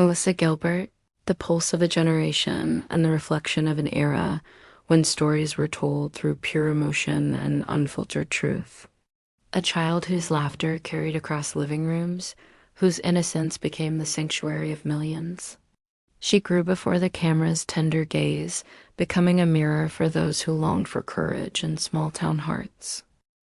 Melissa Gilbert, the pulse of a generation and the reflection of an era when stories were told through pure emotion and unfiltered truth. A child whose laughter carried across living rooms, whose innocence became the sanctuary of millions. She grew before the camera's tender gaze, becoming a mirror for those who longed for courage in small-town hearts.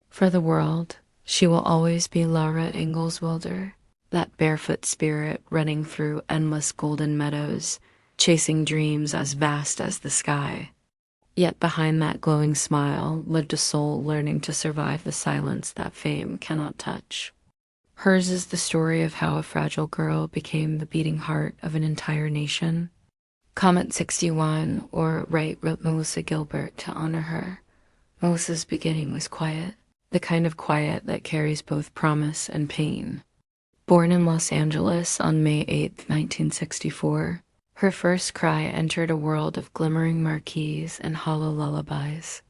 For the world, she will always be Laura Ingalls Wilder, that barefoot spirit running through endless golden meadows, chasing dreams as vast as the sky. Yet behind that glowing smile lived a soul learning to survive the silence that fame cannot touch. Hers is the story of how a fragile girl became the beating heart of an entire nation. Comment 61 or wrote Melissa Gilbert to honor her. Melissa's beginning was quiet, the kind of quiet that carries both promise and pain. Born in Los Angeles on May 8, 1964, her first cry entered a world of glimmering marquees and hollow lullabies.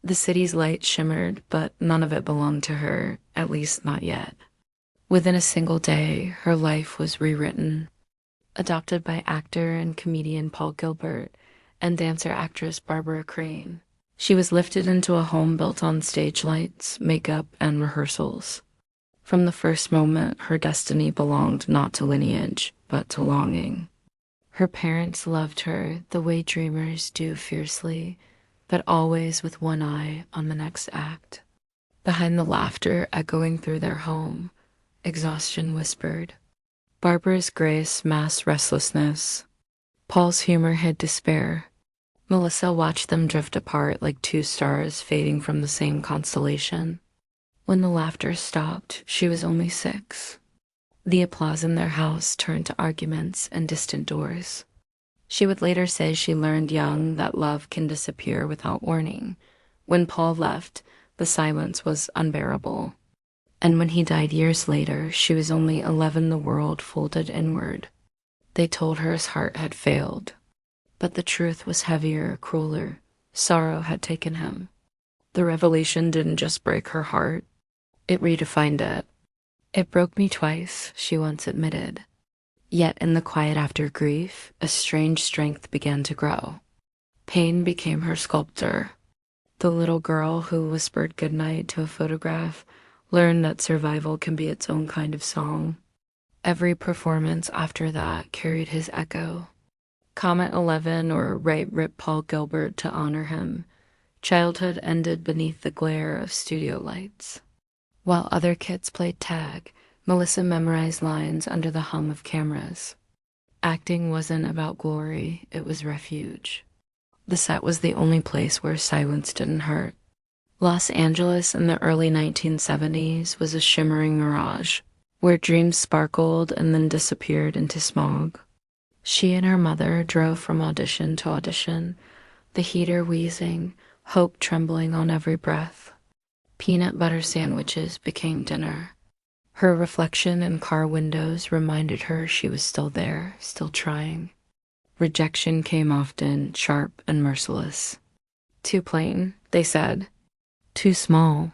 The city's light shimmered, but none of it belonged to her, at least not yet. Within a single day, her life was rewritten. Adopted by actor and comedian Paul Gilbert and dancer-actress Barbara Crane, she was lifted into a home built on stage lights, makeup, and rehearsals. From the first moment, her destiny belonged not to lineage, but to longing. Her parents loved her the way dreamers do fiercely, but always with one eye on the next act. Behind the laughter echoing through their home, exhaustion whispered. Barbara's grace masked restlessness. Paul's humor hid despair. Melissa watched them drift apart like two stars fading from the same constellation. When the laughter stopped, she was only 6. The applause in their house turned to arguments and distant doors. She would later say she learned young that love can disappear without warning. When Paul left, the silence was unbearable. And when he died years later, she was only 11, the world folded inward. They told her his heart had failed. But the truth was heavier, crueler. Sorrow had taken him. The revelation didn't just break her heart. It redefined it. It broke me twice, she once admitted. Yet in the quiet after grief, a strange strength began to grow. Pain became her sculptor. The little girl who whispered goodnight to a photograph learned that survival can be its own kind of song. Every performance after that carried his echo. Comment 11 or rip Paul Gilbert to honor him. Childhood ended beneath the glare of studio lights. While other kids played tag, Melissa memorized lines under the hum of cameras. Acting wasn't about glory, it was refuge. The set was the only place where silence didn't hurt. Los Angeles in the early 1970s was a shimmering mirage, where dreams sparkled and then disappeared into smog. She and her mother drove from audition to audition, the heater wheezing, hope trembling on every breath. Peanut butter sandwiches became dinner. Her reflection in car windows reminded her she was still there, still trying. Rejection came often, sharp and merciless. Too plain, they said. Too small.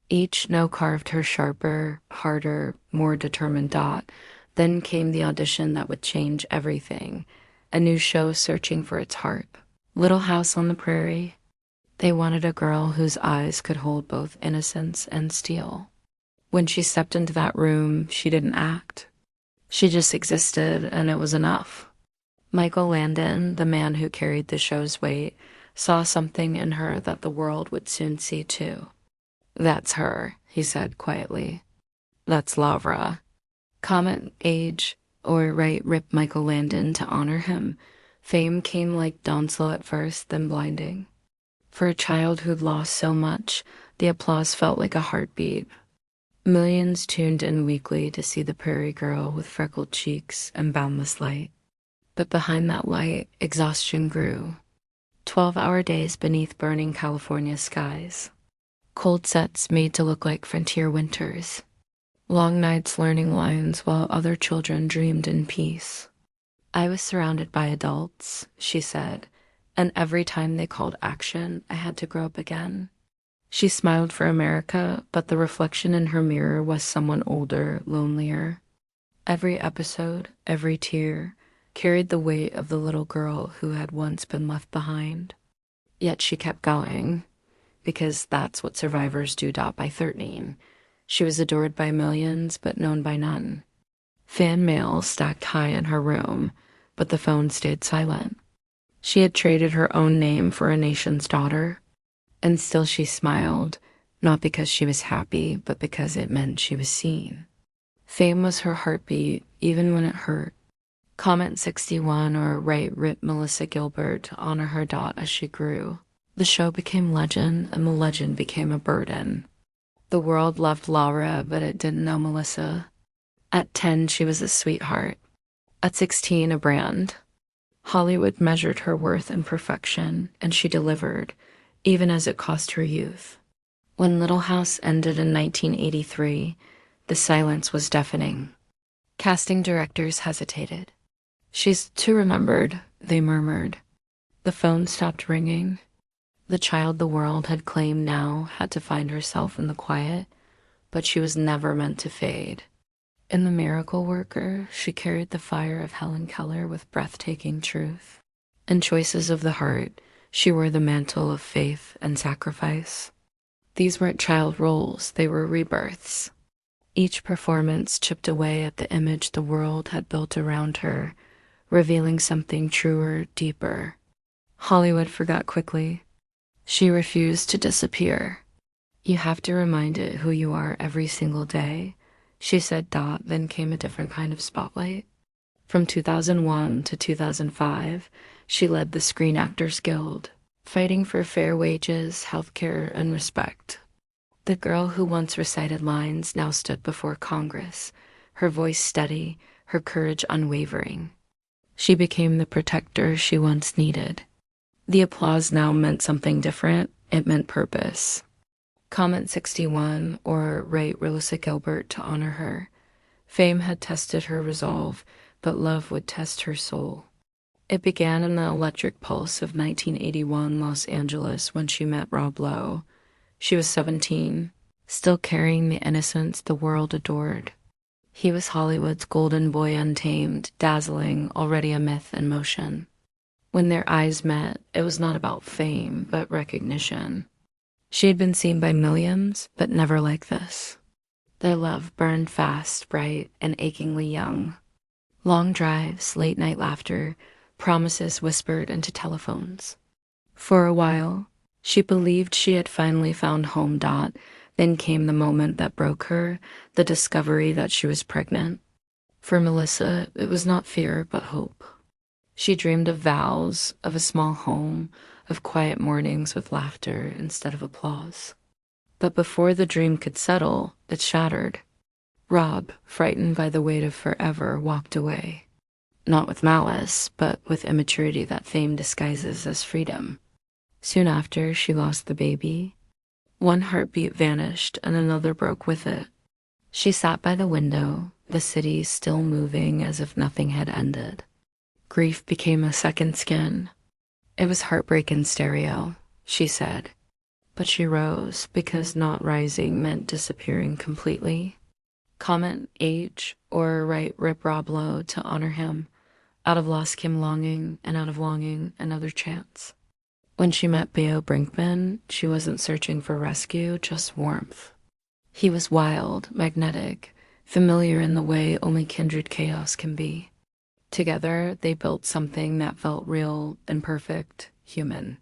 Each no carved her sharper, harder, more determined dot. Then came the audition that would change everything. A new show searching for its heart. Little House on the Prairie. They wanted a girl whose eyes could hold both innocence and steel. When she stepped into that room, she didn't act. She just existed, and it was enough. Michael Landon, the man who carried the show's weight, saw something in her that the world would soon see too. "That's her," he said quietly. "That's Laura." Comment age or rip Michael Landon to honor him. Fame came like dawnslaw at first, then blinding. For a child who'd lost so much, the applause felt like a heartbeat. Millions tuned in weekly to see the prairie girl with freckled cheeks and boundless light. But behind that light, exhaustion grew. 12-hour days beneath burning California skies. Cold sets made to look like frontier winters. Long nights learning lines while other children dreamed in peace. "I was surrounded by adults," she said, "and every time they called action, I had to grow up again." She smiled for America, but the reflection in her mirror was someone older, lonelier. Every episode, every tear, carried the weight of the little girl who had once been left behind. Yet she kept going, because that's what survivors do. By 13, she was adored by millions, but known by none. Fan mail stacked high in her room, but the phone stayed silent. She had traded her own name for a nation's daughter, and still she smiled, not because she was happy, but because it meant she was seen. Fame was her heartbeat, even when it hurt. Comment 61 or Rip Melissa Gilbert to honor her as she grew. The show became legend, and the legend became a burden. The world loved Laura, but it didn't know Melissa. At 10, she was a sweetheart. At 16, a brand. Hollywood measured her worth in perfection, and she delivered, even as it cost her youth. When Little House ended in 1983, the silence was deafening. Casting directors hesitated. "She's too remembered," they murmured. The phone stopped ringing. The child the world had claimed now had to find herself in the quiet, but she was never meant to fade. In The Miracle Worker, she carried the fire of Helen Keller with breathtaking truth. In Choices of the Heart, she wore the mantle of faith and sacrifice. These weren't child roles, they were rebirths. Each performance chipped away at the image the world had built around her, revealing something truer, deeper. Hollywood forgot quickly. She refused to disappear. "You have to remind it who you are every single day," she said. Then came a different kind of spotlight. From 2001 to 2005, she led the Screen Actors Guild, fighting for fair wages, healthcare, and respect. The girl who once recited lines now stood before Congress, her voice steady, her courage unwavering. She became the protector she once needed. The applause now meant something different. It meant purpose. Comment 61 or Rate Melissa Gilbert to honor her. Fame had tested her resolve, but love would test her soul. It began in the electric pulse of 1981 Los Angeles when she met Rob Lowe. She was 17, still carrying the innocence the world adored. He was Hollywood's golden boy untamed, dazzling, already a myth in motion. When their eyes met, it was not about fame, but recognition. She had been seen by millions, but never like this. Their love burned fast, bright, and achingly young. Long drives, late-night laughter, promises whispered into telephones. For a while, she believed she had finally found home. Then came the moment that broke her, the discovery that she was pregnant. For Melissa, it was not fear, but hope. She dreamed of vows, of a small home, of quiet mornings with laughter instead of applause. But before the dream could settle, it shattered. Rob, frightened by the weight of forever, walked away. Not with malice, but with immaturity that fame disguises as freedom. Soon after, she lost the baby. One heartbeat vanished and another broke with it. She sat by the window, the city still moving as if nothing had ended. Grief became a second skin. It was heartbreak in stereo, she said. But she rose because not rising meant disappearing completely. Comment age or Rip Rob Lowe to honor him. Out of loss came longing, and out of longing, another chance. When she met Beo Brinkman, she wasn't searching for rescue, just warmth. He was wild, magnetic, familiar in the way only kindred chaos can be. Together, they built something that felt real, imperfect, human.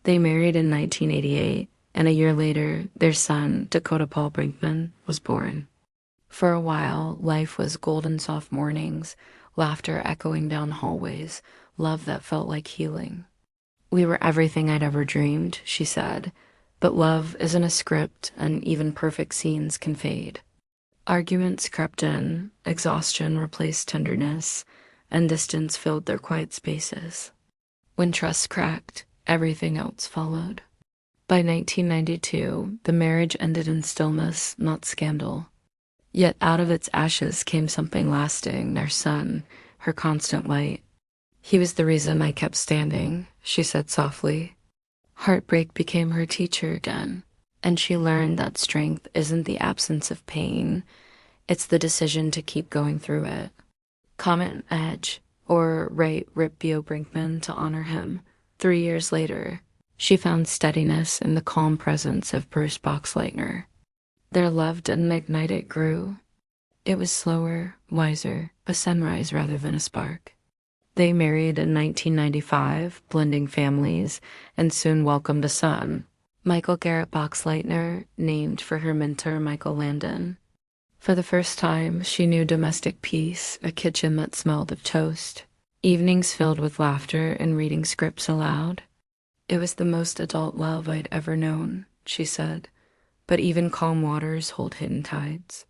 They married in 1988, and a year later, their son, Dakota Paul Brinkman, was born. For a while, life was golden soft mornings, laughter echoing down hallways, love that felt like healing. "We were everything I'd ever dreamed," she said, "but love isn't a script, and even perfect scenes can fade." Arguments crept in, exhaustion replaced tenderness, and distance filled their quiet spaces. When trust cracked, everything else followed. By 1992, the marriage ended in stillness, not scandal. Yet out of its ashes came something lasting, their son, her constant light. "He was the reason I kept standing," she said softly. Heartbreak became her teacher again, and she learned that strength isn't the absence of pain, It's the decision to keep going through it. Comment Edge, or write Rip Bio Brinkman to honor him. 3 years later, she found steadiness in the calm presence of Bruce Boxleitner. Their love didn't ignite, it grew. It was slower, wiser, a sunrise rather than a spark. They married in 1995, blending families, and soon welcomed a son, Michael Garrett Boxleitner, named for her mentor Michael Landon. For the first time, she knew domestic peace, a kitchen that smelled of toast, evenings filled with laughter and reading scripts aloud. It was the most adult love I'd ever known, she said, but even calm waters hold hidden tides.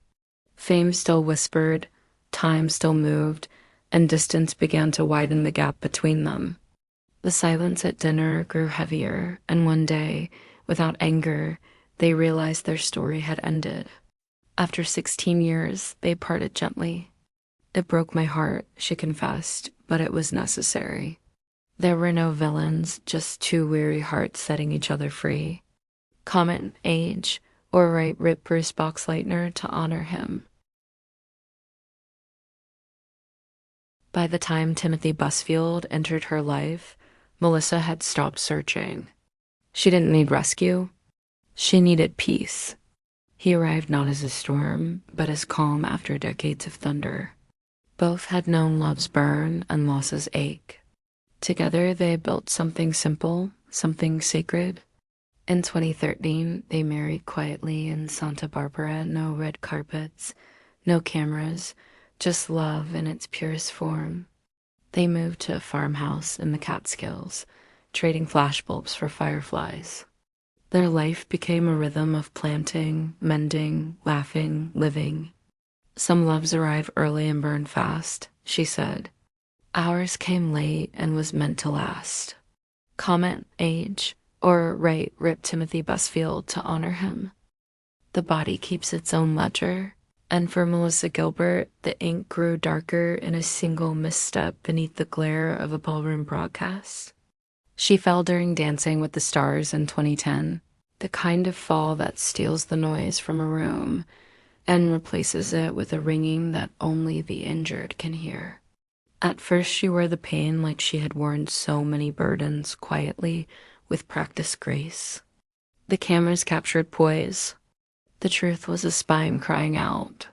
Fame still whispered, time still moved, and distance began to widen the gap between them. The silence at dinner grew heavier, and one day, without anger, they realized their story had ended. After 16 years, they parted gently. It broke my heart, she confessed, but it was necessary. There were no villains, just two weary hearts setting each other free. Comment Age, or write Rip Bruce Boxleitner to honor him. By the time Timothy Busfield entered her life, Melissa had stopped searching. She didn't need rescue. She needed peace. He arrived not as a storm, but as calm after decades of thunder. Both had known love's burn and loss's ache. Together they built something simple, something sacred. In 2013, they married quietly in Santa Barbara, no red carpets, no cameras, just love in its purest form. They moved to a farmhouse in the Catskills, trading flashbulbs for fireflies. Their life became a rhythm of planting, mending, laughing, living. Some loves arrive early and burn fast, she said. Ours came late and was meant to last. Comment Age, or write Rip Timothy Busfield to honor him. The body keeps its own ledger, and for Melissa Gilbert, the ink grew darker in a single misstep beneath the glare of a ballroom broadcast. She fell during Dancing with the Stars in 2010, the kind of fall that steals the noise from a room and replaces it with a ringing that only the injured can hear. At first, she wore the pain like she had worn so many burdens quietly, with practiced grace. The cameras captured poise. The truth was a spine crying out.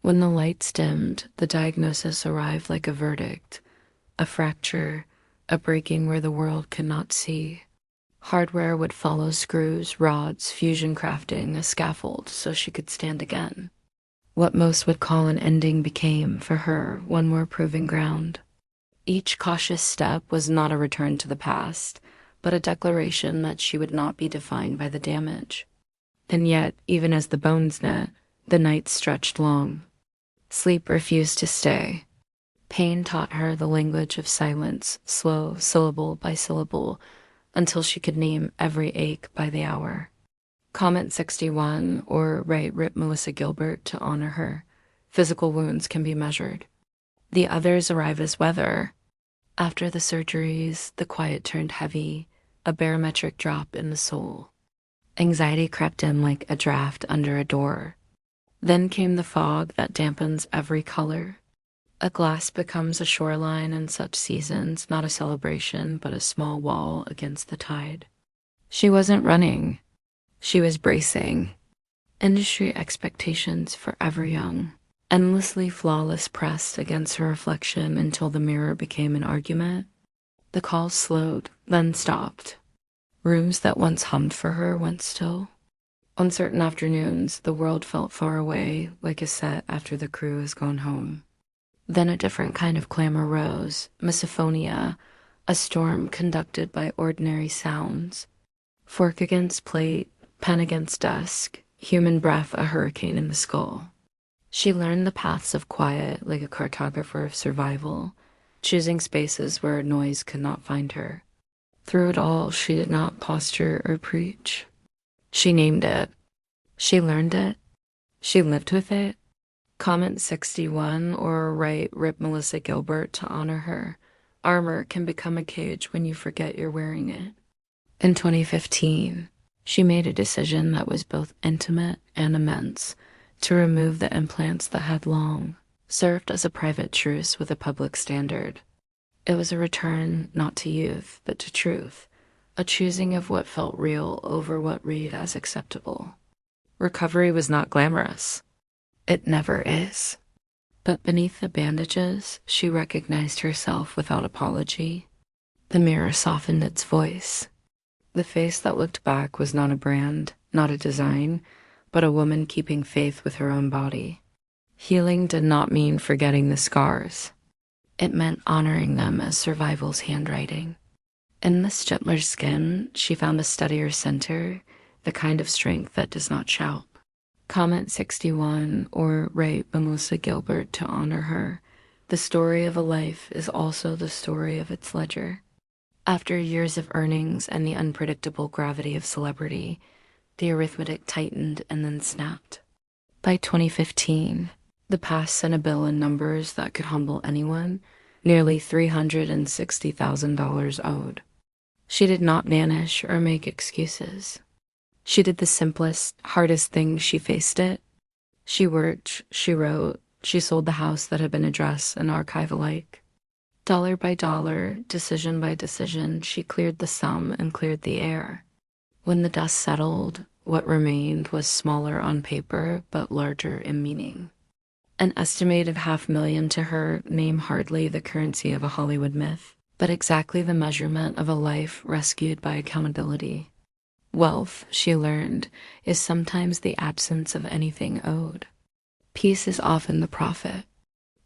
When the lights dimmed, the diagnosis arrived like a verdict, a fracture, a breaking where the world could not see. Hardware would follow screws, rods, fusion crafting, a scaffold so she could stand again. What most would call an ending became, for her, one more proving ground. Each cautious step was not a return to the past, but a declaration that she would not be defined by the damage. And yet, even as the bones knit, the nights stretched long. Sleep refused to stay. Pain taught her the language of silence, slow, syllable by syllable, until she could name every ache by the hour. Comment 61, or write Rip Melissa Gilbert to honor her. Physical wounds can be measured. The others arrive as weather. After the surgeries, the quiet turned heavy, a barometric drop in the soul. Anxiety crept in like a draft under a door. Then came the fog that dampens every color. A glass becomes a shoreline in such seasons, not a celebration, but a small wall against the tide. She wasn't running. She was bracing. Industry expectations forever young, endlessly flawless pressed against her reflection until the mirror became an argument. The calls slowed, then stopped. Rooms that once hummed for her went still. On certain afternoons, the world felt far away, like a set after the crew has gone home. Then a different kind of clamor rose, misophonia, a storm conducted by ordinary sounds. Fork against plate, pen against desk, human breath a hurricane in the skull. She learned the paths of quiet like a cartographer of survival, choosing spaces where noise could not find her. Through it all, she did not posture or preach. She named it. She learned it. She lived with it. Comment 61, or write Rip Melissa Gilbert to honor her. Armor can become a cage when you forget you're wearing it. In 2015, she made a decision that was both intimate and immense, to remove the implants that had long served as a private truce with a public standard. It was a return not to youth, but to truth, a choosing of what felt real over what read as acceptable. Recovery was not glamorous. It never is. But beneath the bandages, she recognized herself without apology. The mirror softened its voice. The face that looked back was not a brand, not a design, but a woman keeping faith with her own body. Healing did not mean forgetting the scars. It meant honoring them as survival's handwriting. In this gentler skin, she found a steadier center, the kind of strength that does not shout. Comment 61 or write Melissa Gilbert to honor her. The story of a life is also the story of its ledger. After years of earnings and the unpredictable gravity of celebrity, the arithmetic tightened and then snapped. By 2015, the past sent a bill in numbers that could humble anyone, nearly $360,000 owed. She did not vanish or make excuses. She did the simplest, hardest thing she faced it. She worked, she wrote, she sold the house that had been addressed and archive alike. Dollar by dollar, decision by decision, she cleared the sum and cleared the air. When the dust settled, what remained was smaller on paper, but larger in meaning. An estimated $500,000 to her, name hardly the currency of a Hollywood myth, but exactly the measurement of a life rescued by accountability. Wealth, she learned, is sometimes the absence of anything owed. Peace is often the profit.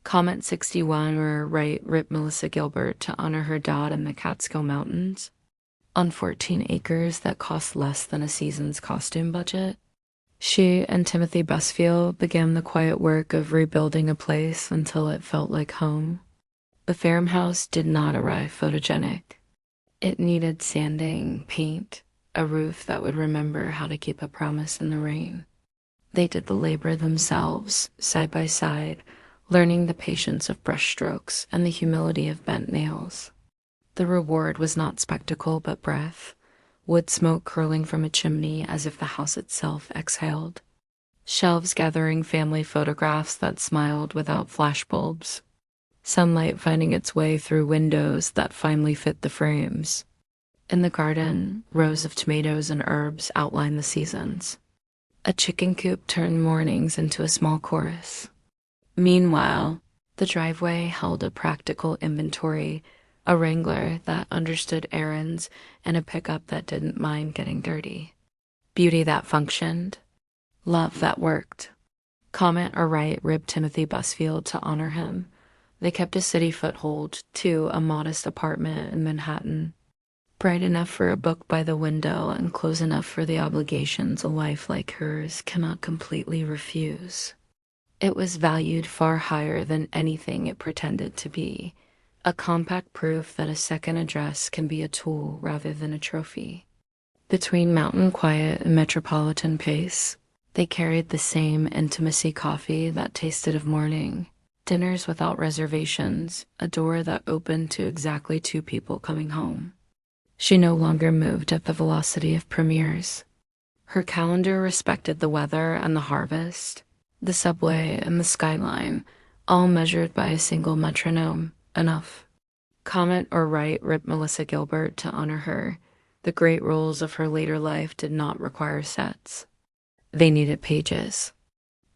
Comment 61 or write Rip Melissa Gilbert to honor her dad in the Catskill Mountains. On 14 acres that cost less than a season's costume budget, she and Timothy Busfield began the quiet work of rebuilding a place until it felt like home. The farmhouse did not arrive photogenic. It needed sanding, paint, a roof that would remember how to keep a promise in the rain. They did the labor themselves, side by side, learning the patience of brushstrokes and the humility of bent nails. The reward was not spectacle but breath, wood smoke curling from a chimney as if the house itself exhaled, shelves gathering family photographs that smiled without flashbulbs, sunlight finding its way through windows that finally fit the frames. In the garden, rows of tomatoes and herbs outlined the seasons. A chicken coop turned mornings into a small chorus. Meanwhile, the driveway held a practical inventory, a Wrangler that understood errands, and a pickup that didn't mind getting dirty. Beauty that functioned. Love that worked. Comment or write Rib Timothy Busfield to honor him. They kept a city foothold to a modest apartment in Manhattan. Bright enough for a book by the window and close enough for the obligations a life like hers cannot completely refuse. It was valued far higher than anything it pretended to be, a compact proof that a second address can be a tool rather than a trophy. Between mountain quiet and metropolitan pace, they carried the same intimacy coffee that tasted of morning, dinners without reservations, a door that opened to exactly 2 people coming home. She no longer moved at the velocity of premieres. Her calendar respected the weather and the harvest, the subway and the skyline, all measured by a single metronome. Enough. Comment or write Rip Melissa Gilbert to honor her. The great roles of her later life did not require sets. They needed pages.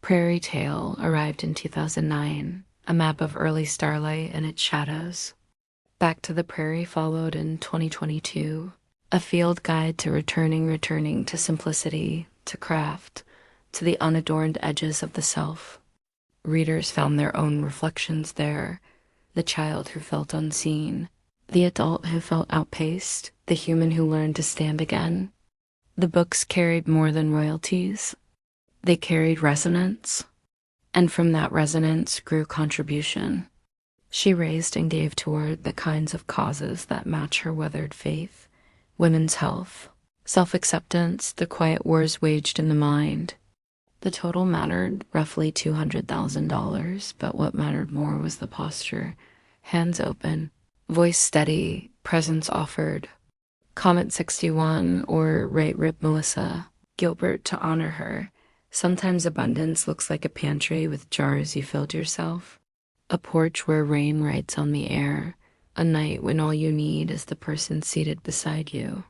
Prairie Tale arrived in 2009, a map of early starlight and its shadows. Back to the Prairie followed in 2022, a field guide to returning to simplicity, to craft, to the unadorned edges of the self. Readers found their own reflections there, the child who felt unseen, the adult who felt outpaced, the human who learned to stand again. The books carried more than royalties. They carried resonance, and from that resonance grew contribution. She raised and gave toward the kinds of causes that match her weathered faith: women's health, self-acceptance, the quiet wars waged in the mind. The total mattered, roughly $200,000, but what mattered more was the posture. Hands open, voice steady, presence offered. Comment 61 or write Rip Melissa Gilbert to honor her. Sometimes abundance looks like a pantry with jars you filled yourself, a porch where rain writes on the air, a night when all you need is the person seated beside you.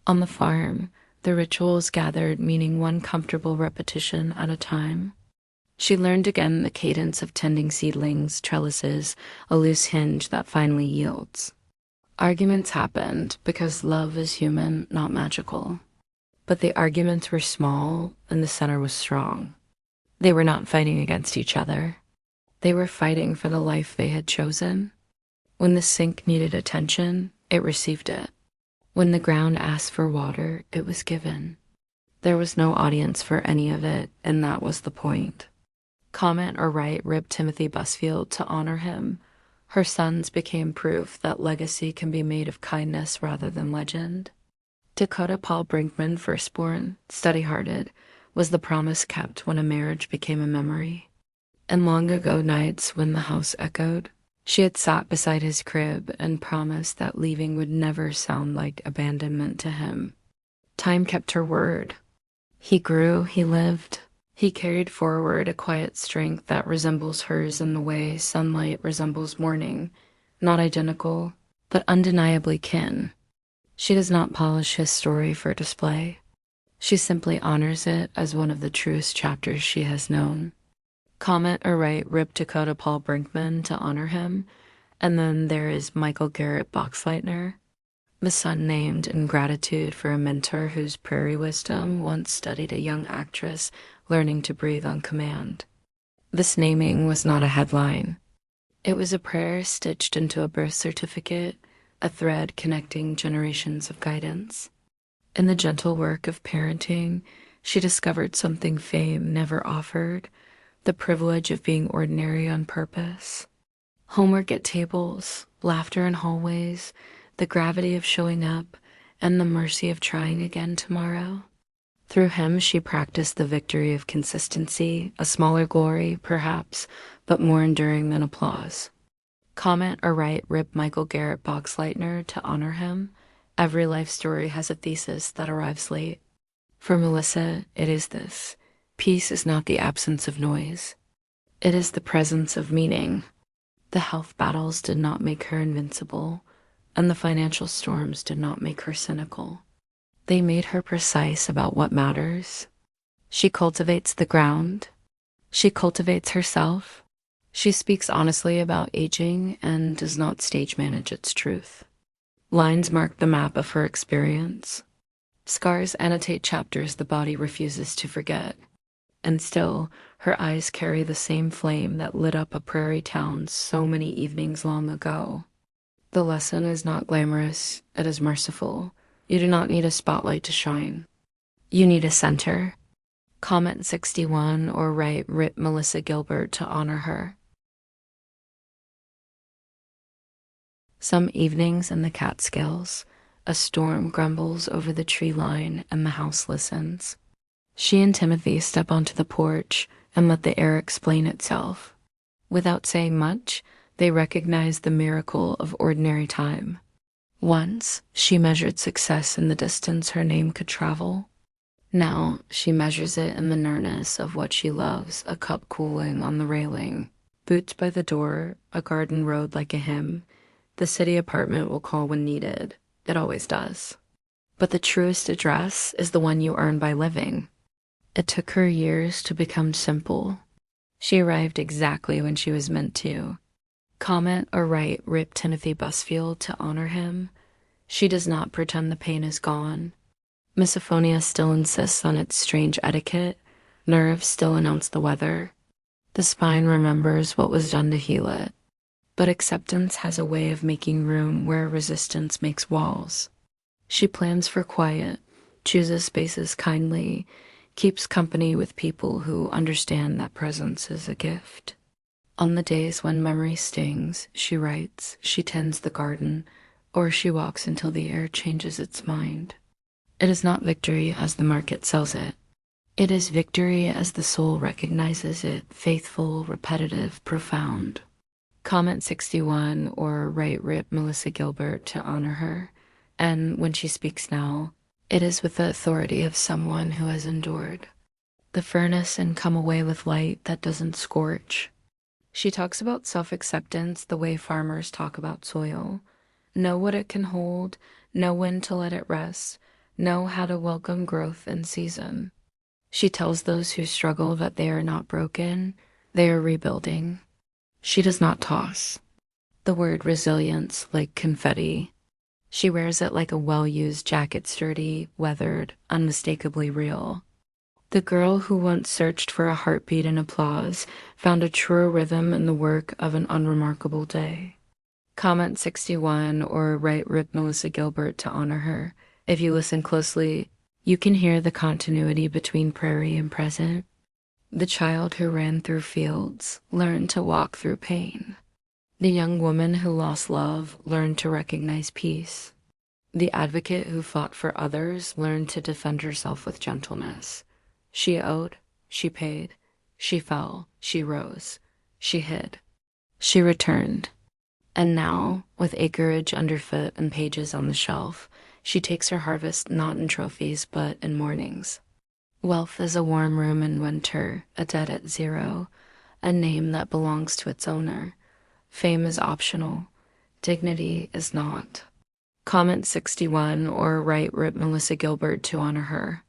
On the farm, the rituals gathered, meaning one comfortable repetition at a time. She learned again the cadence of tending seedlings, trellises, a loose hinge that finally yields. Arguments happened because love is human, not magical. But the arguments were small and the center was strong. They were not fighting against each other. They were fighting for the life they had chosen. When the sink needed attention, it received it. When the ground asked for water, it was given. There was no audience for any of it, and that was the point. Comment or write ribbed Timothy Busfield to honor him. Her sons became proof that legacy can be made of kindness rather than legend. Dakota Paul Brinkman, firstborn, steady-hearted, was the promise kept when a marriage became a memory. And long ago nights when the house echoed, she had sat beside his crib and promised that leaving would never sound like abandonment to him. Time kept her word. He grew, he lived. He carried forward a quiet strength that resembles hers in the way sunlight resembles morning, not identical, but undeniably kin. She does not polish his story for display. She simply honors it as one of the truest chapters she has known. Comment or write Rip Dakota Paul Brinkman to honor him. And then there is Michael Garrett Boxleitner, the son named in gratitude for a mentor whose Prairie wisdom once studied a young actress learning to breathe on command. This naming was not a headline. It was a prayer stitched into a birth certificate, a thread connecting generations of guidance. In the gentle work of parenting, she discovered something fame never offered, the privilege of being ordinary on purpose. Homework at tables, laughter in hallways, the gravity of showing up, and the mercy of trying again tomorrow. Through him, she practiced the victory of consistency, a smaller glory, perhaps, but more enduring than applause. Comment or write Rip Michael Garrett Boxleitner to honor him. Every life story has a thesis that arrives late. For Melissa, it is this. Peace is not the absence of noise. It is the presence of meaning. The health battles did not make her invincible, and the financial storms did not make her cynical. They made her precise about what matters. She cultivates the ground. She cultivates herself. She speaks honestly about aging and does not stage manage its truth. Lines mark the map of her experience. Scars annotate chapters the body refuses to forget. And still, her eyes carry the same flame that lit up a prairie town so many evenings long ago. The lesson is not glamorous, it is merciful. You do not need a spotlight to shine. You need a center. Comment 61 or write Rip Melissa Gilbert to honor her. Some evenings in the Catskills, a storm grumbles over the tree line and the house listens. She and Timothy step onto the porch and let the air explain itself. Without saying much, they recognize the miracle of ordinary time. Once, she measured success in the distance her name could travel. Now, she measures it in the nearness of what she loves, a cup cooling on the railing. Boots by the door, a garden road like a hymn. The city apartment will call when needed. It always does. But the truest address is the one you earn by living. It took her years to become simple. She arrived exactly when she was meant to. Comment or write Rip Timothy Busfield to honor him. She does not pretend the pain is gone. Misophonia still insists on its strange etiquette. Nerves still announce the weather. The spine remembers what was done to heal it. But acceptance has a way of making room where resistance makes walls. She plans for quiet, chooses spaces kindly, keeps company with people who understand that presence is a gift. On the days when memory stings, she writes, she tends the garden, or she walks until the air changes its mind. It is not victory as the market sells it. It is victory as the soul recognizes it, faithful, repetitive, profound. Comment 61 or write Rip Melissa Gilbert to honor her. And when she speaks now, it is with the authority of someone who has endured. the furnace and come away with light that doesn't scorch. She talks about self-acceptance the way farmers talk about soil. Know what it can hold, know when to let it rest, know how to welcome growth in season. She tells those who struggle that they are not broken, they are rebuilding. She does not toss the word resilience like confetti. She wears it like a well-used jacket, sturdy, weathered, unmistakably real. The girl who once searched for a heartbeat and applause found a truer rhythm in the work of an unremarkable day. Comment 61 or write Rip Melissa Gilbert to honor her. If you listen closely, you can hear the continuity between Prairie and present. The child who ran through fields learned to walk through pain. The young woman who lost love learned to recognize peace. The advocate who fought for others learned to defend herself with gentleness. She owed, she paid, she fell, she rose, she hid, she returned. And now, with acreage underfoot and pages on the shelf, she takes her harvest not in trophies but in mornings. Wealth is a warm room in winter, a debt at zero, a name that belongs to its owner. Fame is optional. Dignity is not. Comment 61 or write Rip Melissa Gilbert to honor her.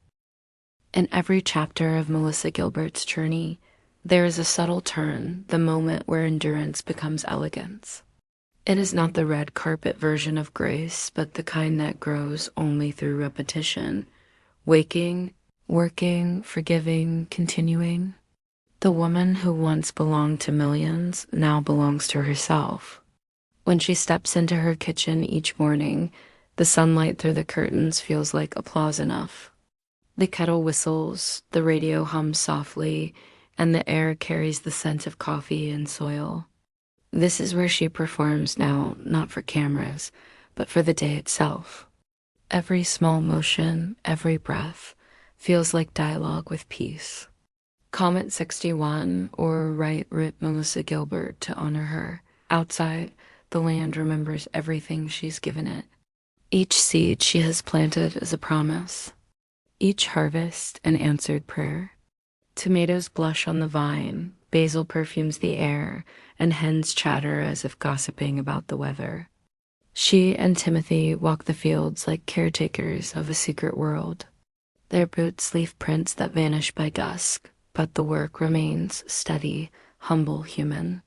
In every chapter of Melissa Gilbert's journey, there is a subtle turn, the moment where endurance becomes elegance. It is not the red carpet version of grace, but the kind that grows only through repetition. Waking, working, forgiving, continuing. The woman who once belonged to millions now belongs to herself. When she steps into her kitchen each morning, the sunlight through the curtains feels like applause enough. The kettle whistles, the radio hums softly, and the air carries the scent of coffee and soil. This is where she performs now, not for cameras, but for the day itself. Every small motion, every breath, feels like dialogue with peace. Comment 61 or write Rip Melissa Gilbert to honor her. Outside, the land remembers everything she's given it. Each seed she has planted is a promise. Each harvest an answered prayer. Tomatoes blush on the vine, basil perfumes the air, and hens chatter as if gossiping about the weather. She and Timothy walk the fields like caretakers of a secret world. Their boots leave prints that vanish by dusk, but the work remains steady, humble, human.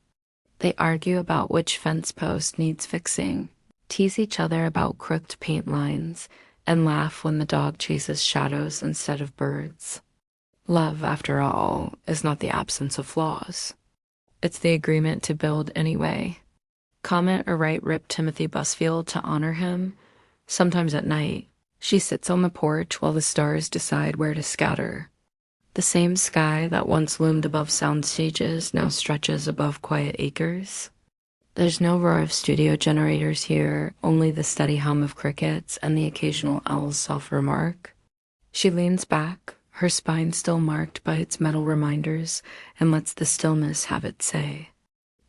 They argue about which fence post needs fixing, tease each other about crooked paint lines, and laugh when the dog chases shadows instead of birds. Love, after all, is not the absence of flaws. It's the agreement to build anyway. Comment or write Rip Timothy Busfield to honor him. Sometimes at night, she sits on the porch while the stars decide where to scatter. The same sky that once loomed above sound stages now stretches above quiet acres. There's no roar of studio generators here, only the steady hum of crickets and the occasional owl's soft remark. She leans back, her spine still marked by its metal reminders, and lets the stillness have its say.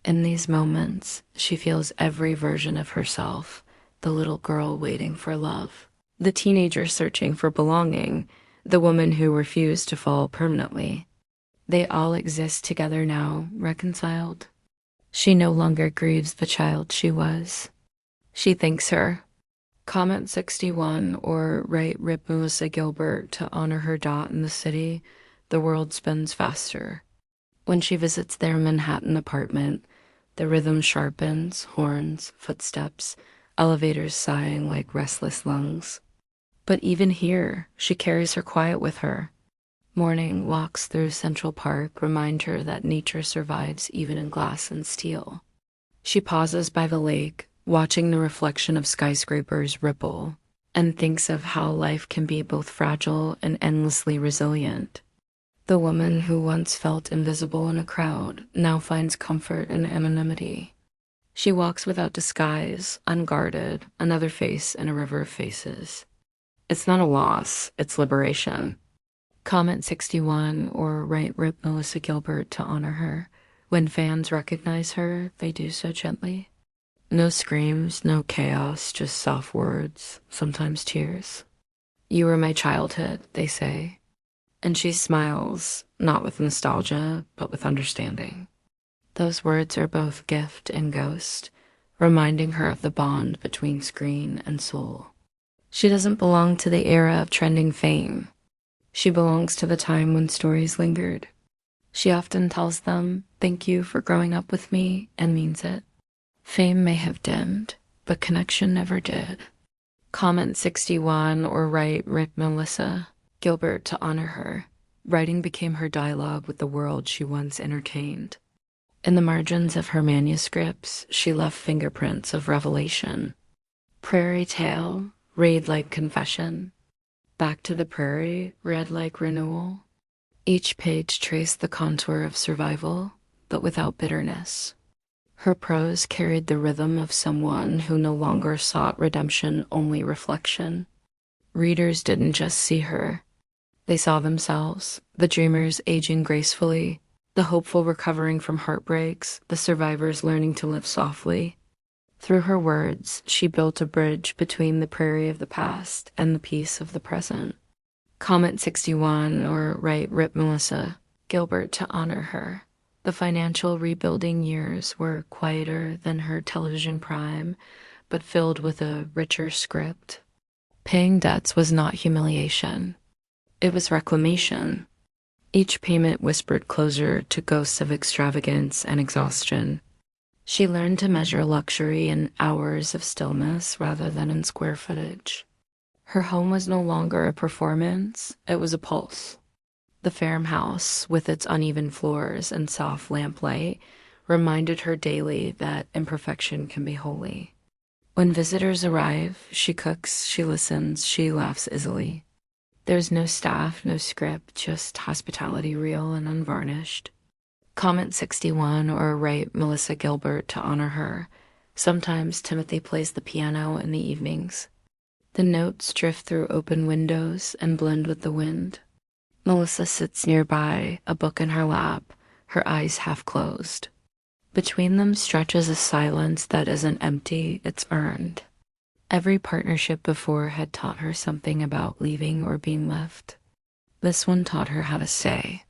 In these moments, she feels every version of herself, the little girl waiting for love, the teenager searching for belonging, the woman who refused to fall permanently. They all exist together now, reconciled. She no longer grieves the child she was. She thanks her. Comment 61 or write Rip Melissa Gilbert to honor her. In the city, the world spins faster. When she visits their Manhattan apartment, the rhythm sharpens, horns, footsteps, elevators sighing like restless lungs. But even here, she carries her quiet with her. Morning walks through Central Park remind her that nature survives even in glass and steel. She pauses by the lake, watching the reflection of skyscrapers ripple, and thinks of how life can be both fragile and endlessly resilient. The woman who once felt invisible in a crowd now finds comfort in anonymity. She walks without disguise, unguarded, another face in a river of faces. It's not a loss, it's liberation. Comment 61 or write Rip Melissa Gilbert to honor her. When fans recognize her, they do so gently. No screams, no chaos, just soft words, sometimes tears. You were my childhood, they say. And she smiles, not with nostalgia, but with understanding. Those words are both gift and ghost, reminding her of the bond between screen and soul. She doesn't belong to the era of trending fame. She belongs to the time when stories lingered. She often tells them, "Thank you for growing up with me," and means it. Fame may have dimmed, but connection never did. Comment 61 or write Rip Melissa Gilbert to honor her. Writing became her dialogue with the world she once entertained. In the margins of her manuscripts, she left fingerprints of revelation. Prairie tale, read like confession. Back to the Prairie, read like renewal. Each page traced the contour of survival, but without bitterness. Her prose carried the rhythm of someone who no longer sought redemption, only reflection. Readers didn't just see her. They saw themselves, the dreamers aging gracefully, the hopeful recovering from heartbreaks, the survivors learning to live softly. Through her words, she built a bridge between the prairie of the past and the peace of the present. Comment 61 or write Rip Melissa Gilbert to honor her. The financial rebuilding years were quieter than her television prime, but filled with a richer script. Paying debts was not humiliation. It was reclamation. Each payment whispered closure to ghosts of extravagance and exhaustion. She learned to measure luxury in hours of stillness rather than in square footage. Her home was no longer a performance, it was a pulse. The farmhouse, with its uneven floors and soft lamplight, reminded her daily that imperfection can be holy. When visitors arrive, she cooks, she listens, she laughs easily. There's no staff, no script, just hospitality real and unvarnished. Comment 61 or write Melissa Gilbert to honor her. Sometimes Timothy plays the piano in the evenings. The notes drift through open windows and blend with the wind. Melissa sits nearby, a book in her lap, her eyes half closed. Between them stretches a silence that isn't empty, it's earned. Every partnership before had taught her something about leaving or being left. This one taught her how to say.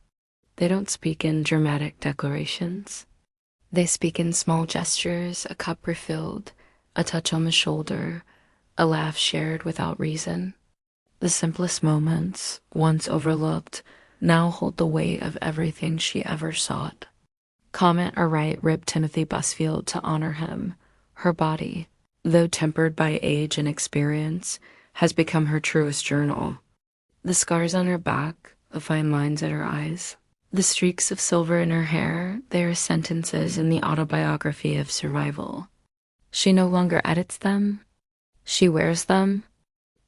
They don't speak in dramatic declarations. They speak in small gestures, a cup refilled, a touch on the shoulder, a laugh shared without reason. The simplest moments, once overlooked, now hold the weight of everything she ever sought. Comment or write Rip Timothy Busfield to honor him. Her body, though tempered by age and experience, has become her truest journal. The scars on her back, the fine lines at her eyes, the streaks of silver in her hair, they are sentences in the autobiography of survival. She no longer edits them, she wears them.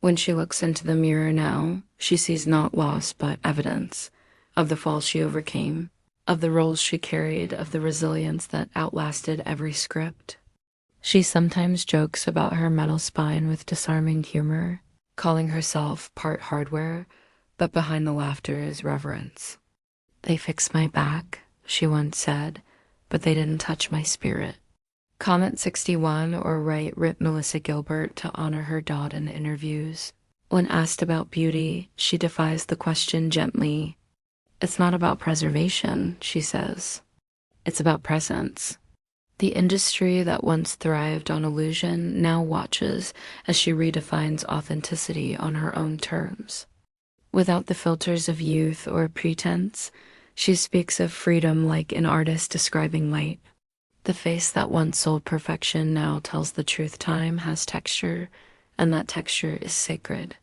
When she looks into the mirror now, she sees not loss but evidence of the falls she overcame, of the roles she carried, of the resilience that outlasted every script. She sometimes jokes about her metal spine with disarming humor, calling herself part hardware, but behind the laughter is reverence. "They fixed my back," she once said, "but they didn't touch my spirit." Comment 61 or write Rip Melissa Gilbert to honor her dot in interviews. When asked about beauty, she defies the question gently. "It's not about preservation," she says. "It's about presence." The industry that once thrived on illusion now watches as she redefines authenticity on her own terms. Without the filters of youth or pretense, she speaks of freedom like an artist describing light. The face that once sold perfection now tells the truth. Time has texture, and that texture is sacred.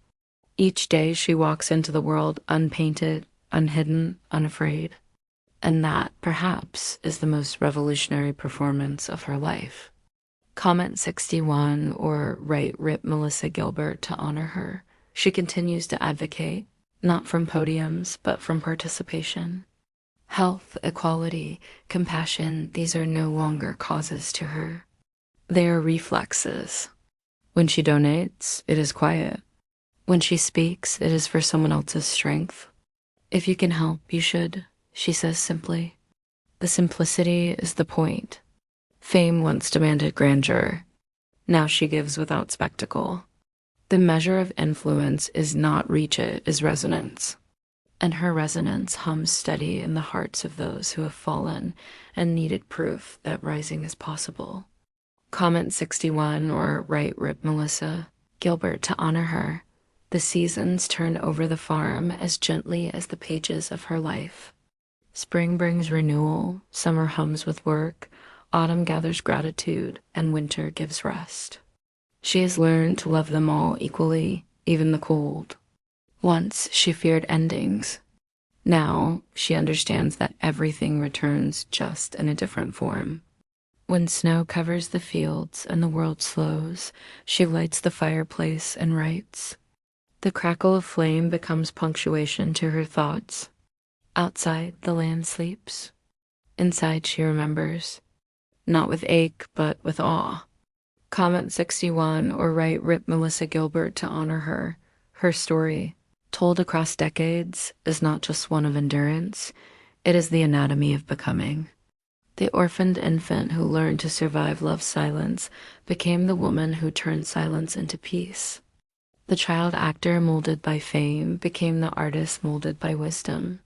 Each day she walks into the world unpainted, unhidden, unafraid. And that, perhaps, is the most revolutionary performance of her life. Comment 61 or write Rip Melissa Gilbert to honor her. She continues to advocate, not from podiums, but from participation. Health, equality, compassion, these are no longer causes to her. They are reflexes. When she donates, it is quiet. When she speaks, it is for someone else's strength. "If you can help, you should," she says simply. The simplicity is the point. Fame once demanded grandeur. Now she gives without spectacle. The measure of influence is not reach, it is resonance. and her resonance hums steady in the hearts of those who have fallen and needed proof that rising is possible. Comment 61 or Right Rip Melissa Gilbert to honor her. The seasons turn over the farm as gently as the pages of her life. Spring brings renewal, summer hums with work, autumn gathers gratitude, and winter gives rest. She has learned to love them all equally, even the cold. Once she feared endings. Now she understands that everything returns just in a different form. When snow covers the fields and the world slows, she lights the fireplace and writes. The crackle of flame becomes punctuation to her thoughts. Outside, the land sleeps. Inside, she remembers. Not with ache, but with awe. Comment 61 or Right Rip Melissa Gilbert to honor her. Her story, told across decades, is not just one of endurance. It is the anatomy of becoming. The orphaned infant who learned to survive love's silence became the woman who turned silence into peace. The child actor molded by fame became the artist molded by wisdom.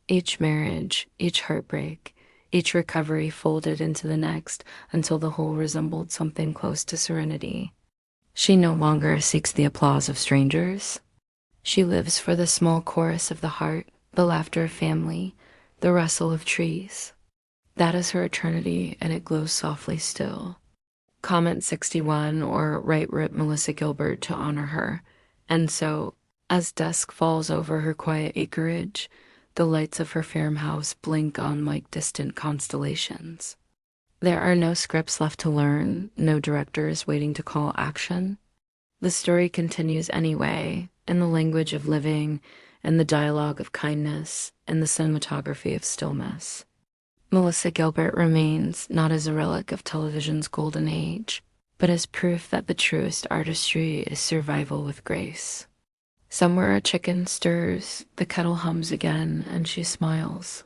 Each marriage, each heartbreak, each recovery folded into the next until the whole resembled something close to serenity. She no longer seeks the applause of strangers. She lives for the small chorus of the heart, the laughter of family, the rustle of trees. That is her eternity, and it glows softly still. Comment 61 or Right Rip Melissa Gilbert to honor her. And so, as dusk falls over her quiet acreage, the lights of her farmhouse blink on like distant constellations. There are no scripts left to learn, no directors waiting to call action. The story continues anyway, in the language of living, in the dialogue of kindness, and the cinematography of stillness. Melissa Gilbert remains not as a relic of television's golden age, but as proof that the truest artistry is survival with grace. Somewhere a chicken stirs, the kettle hums again, and she smiles.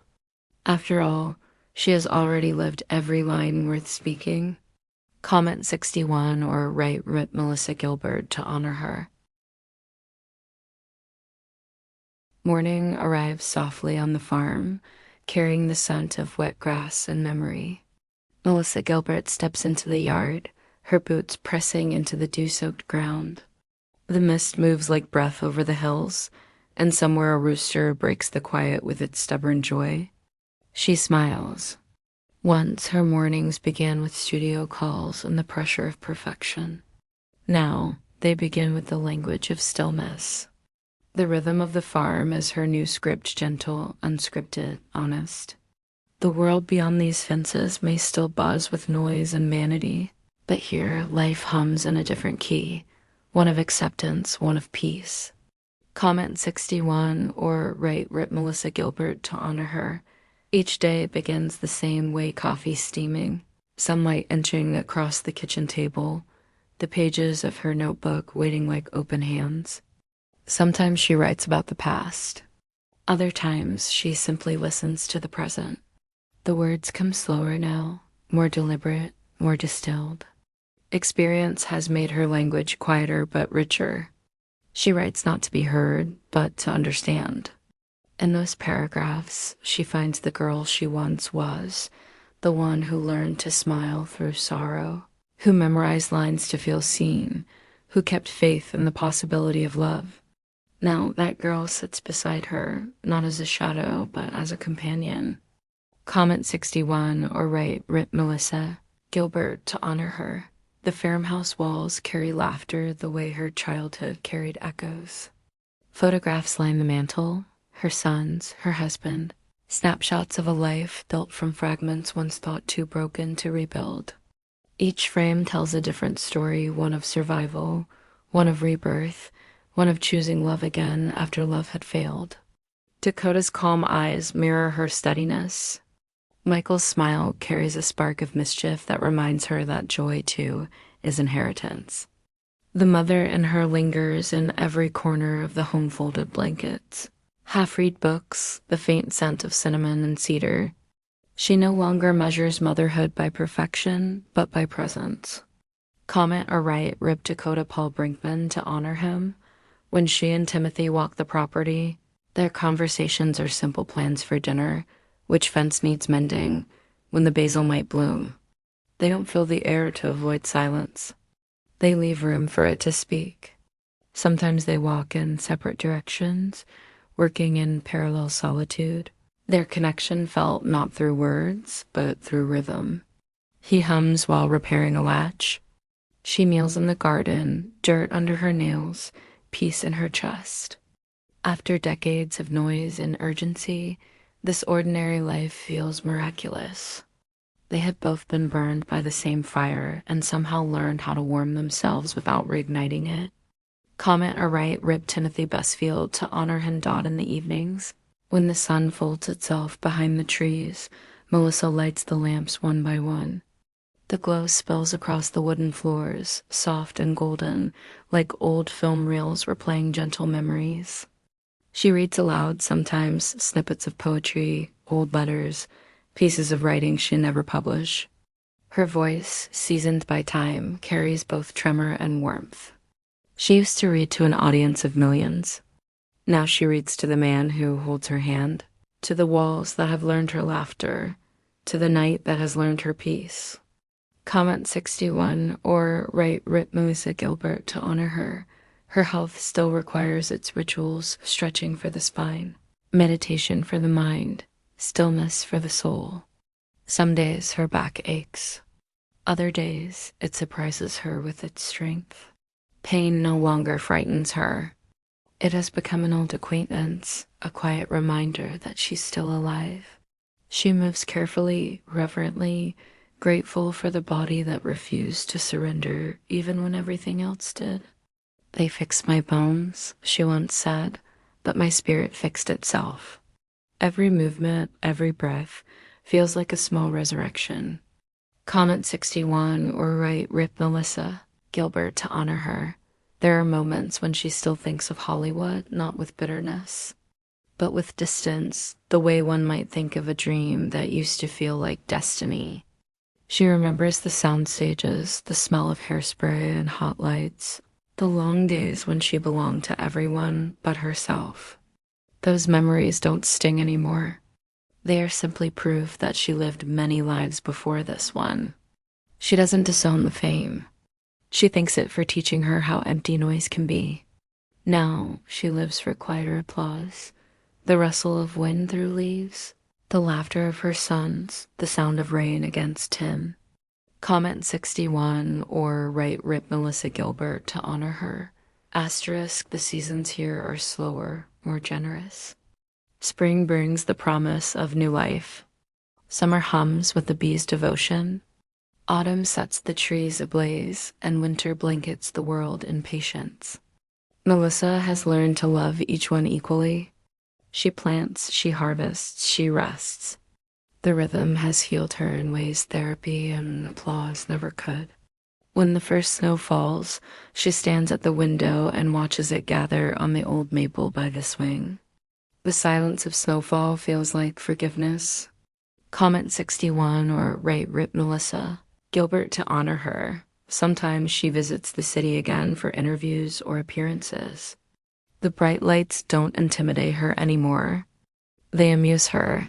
After all, she has already lived every line worth speaking. Comment 61 or Right Rip Melissa Gilbert to honor her. Morning arrives softly on the farm, carrying the scent of wet grass and memory. Melissa Gilbert steps into the yard, her boots pressing into the dew-soaked ground. The mist moves like breath over the hills, and somewhere a rooster breaks the quiet with its stubborn joy. She smiles. Once her mornings began with studio calls and the pressure of perfection. Now they begin with the language of stillness. The rhythm of the farm is her new script, gentle, unscripted, honest. The world beyond these fences may still buzz with noise and vanity, but here life hums in a different key, one of acceptance, one of peace. Comment 61 or Right Rip Melissa Gilbert to honor her. Each day begins the same way, coffee steaming, sunlight inching across the kitchen table, the pages of her notebook waiting like open hands. Sometimes she writes about the past. Other times she simply listens to the present. The words come slower now, more deliberate, more distilled. Experience has made her language quieter but richer. She writes not to be heard, but to understand. In those paragraphs, she finds the girl she once was, the one who learned to smile through sorrow, who memorized lines to feel seen, who kept faith in the possibility of love. Now that girl sits beside her, not as a shadow, but as a companion. Comment 61 or Right Rip Melissa Gilbert to honor her. The farmhouse walls carry laughter the way her childhood carried echoes. Photographs line the mantel, her sons, her husband, snapshots of a life built from fragments once thought too broken to rebuild. Each frame tells a different story, one of survival, one of rebirth, one of choosing love again after love had failed. Dakota's calm eyes mirror her steadiness. Michael's smile carries a spark of mischief that reminds her that joy, too, is inheritance. The mother in her lingers in every corner of the home-folded blankets. Half-read books, the faint scent of cinnamon and cedar. She no longer measures motherhood by perfection, but by presence. Comment or Right Rip Dakota Paul Brinkman to honor him. When she and Timothy walked the property, Their conversations are simple plans for dinner, which fence needs mending, when the basil might bloom. They don't fill the air to avoid silence. They leave room for it to speak. Sometimes they walk in separate directions, working in parallel solitude. Their connection felt not through words, but through rhythm. He hums while repairing a latch. She kneels in the garden, dirt under her nails, peace in her chest. After decades of noise and urgency, this ordinary life feels miraculous. They had both been burned by the same fire and somehow learned how to warm themselves without reigniting it. Comment or write Rip Timothy Busfield to honor him Dodd in the evenings. When the sun folds itself behind the trees, Melissa lights the lamps one by one. The glow spills across the wooden floors, soft and golden, like old film reels replaying gentle memories. She reads aloud sometimes snippets of poetry, old letters, pieces of writing she never published. Her voice, seasoned by time, carries both tremor and warmth. She used to read to an audience of millions. Now she reads to the man who holds her hand, to the walls that have learned her laughter, to the night that has learned her peace. Comment 61 or write Rip Melissa Gilbert to honor her. Her health still requires its rituals, stretching for the spine, meditation for the mind, stillness for the soul. Some days her back aches. Other days it surprises her with its strength. Pain no longer frightens her. It has become an old acquaintance, a quiet reminder that she's still alive. She moves carefully, reverently, grateful for the body that refused to surrender even when everything else did. They fixed my bones, she once said, but my spirit fixed itself. Every movement, every breath, feels like a small resurrection. Comment 61 or write Rip Melissa Gilbert to honor her. There are moments when she still thinks of Hollywood, not with bitterness, but with distance, the way one might think of a dream that used to feel like destiny. She remembers the sound stages, the smell of hairspray and hot lights, the long days when she belonged to everyone but herself. Those memories don't sting anymore. They are simply proof that she lived many lives before this one. She doesn't disown the fame. She thanks it for teaching her how empty noise can be. Now she lives for quieter applause, the rustle of wind through leaves, the laughter of her sons, the sound of rain against tin. Comment 61 or write Rip Melissa Gilbert to honor her. Asterisk, the seasons here are slower, more generous. Spring brings the promise of new life. Summer hums with the bee's devotion. Autumn sets the trees ablaze, and winter blankets the world in patience. Melissa has learned to love each one equally. She plants, she harvests, she rests. The rhythm has healed her in ways therapy and applause never could. When the first snow falls, she stands at the window and watches it gather on the old maple by the swing. The silence of snowfall feels like forgiveness. Comment 61 or write Rip Melissa Gilbert to honor her. Sometimes she visits the city again for interviews or appearances. The bright lights don't intimidate her anymore. They amuse her.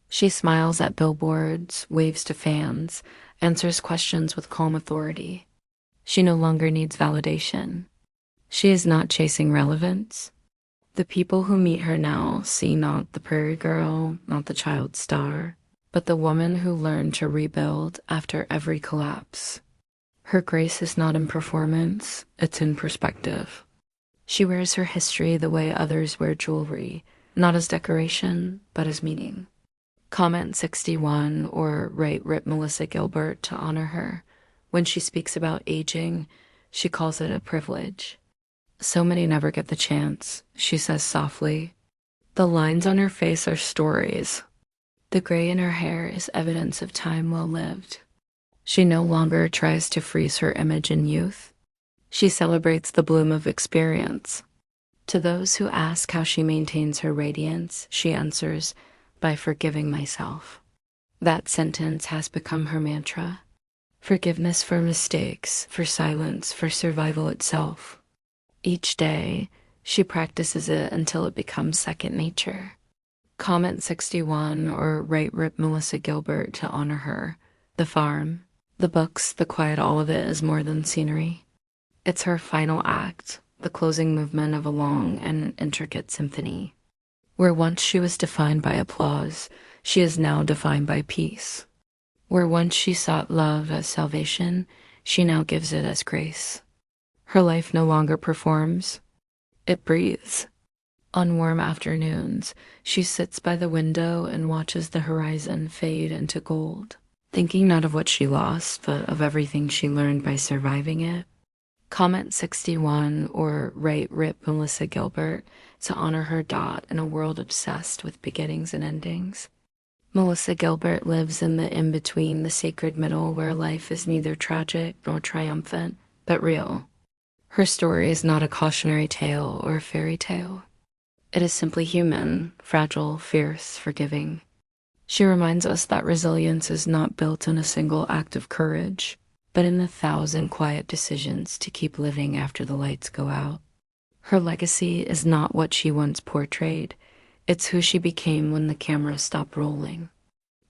She smiles at billboards, waves to fans, answers questions with calm authority. She no longer needs validation. She is not chasing relevance. The people who meet her now see not the prairie girl, not the child star, but the woman who learned to rebuild after every collapse. Her grace is not in performance, it's in perspective. She wears her history the way others wear jewelry, not as decoration, but as meaning. Comment 61 or write Rip Melissa Gilbert to honor her. When she speaks about aging, she calls it a privilege. So many never get the chance, she says softly. The lines on her face are stories. The gray in her hair is evidence of time well lived. She no longer tries to freeze her image in youth. She celebrates the bloom of experience. To those who ask how she maintains her radiance, she answers, by forgiving myself. That sentence has become her mantra. Forgiveness for mistakes, for silence, for survival itself. Each day, She practices it until it becomes second nature. Comment 61 or write Rip Melissa Gilbert to honor her. The farm, the books, the quiet, all of it is more than scenery. It's her final act, the closing movement of a long and intricate symphony. Where once she was defined by applause, she is now defined by peace. Where once she sought love as salvation, she now gives it as grace. Her life no longer performs, it breathes. On warm afternoons, she sits by the window and watches the horizon fade into gold, thinking not of what she lost, but of everything she learned by surviving it. Comment 61 or write Rip Melissa Gilbert to honor her dot in a world obsessed with beginnings and endings. Melissa Gilbert lives in the in-between, the sacred middle where life is neither tragic nor triumphant, but real. Her story is not a cautionary tale or a fairy tale. It is simply human, fragile, fierce, forgiving. She reminds us that resilience is not built in a single act of courage, but in 1,000 quiet decisions to keep living after the lights go out. Her legacy is not what she once portrayed, it's who she became when the camera stopped rolling.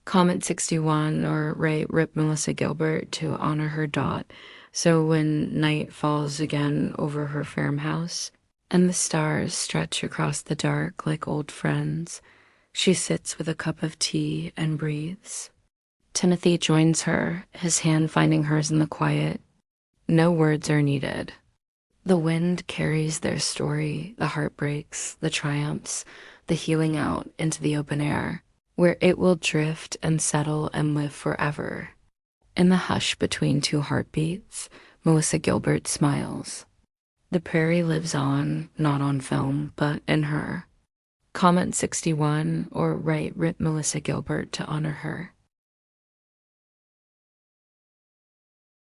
Comment 61 or write Rip Melissa Gilbert to honor her dot, so when night falls again over her farmhouse, and the stars stretch across the dark like old friends, she sits with a cup of tea and breathes. Timothy joins her, his hand finding hers in the quiet. No words are needed. The wind carries their story, the heartbreaks, the triumphs, the healing out into the open air, where it will drift and settle and live forever. In the hush between two heartbeats, Melissa Gilbert smiles. The prairie lives on, not on film, but in her. Comment 61 or write Rip Melissa Gilbert to honor her.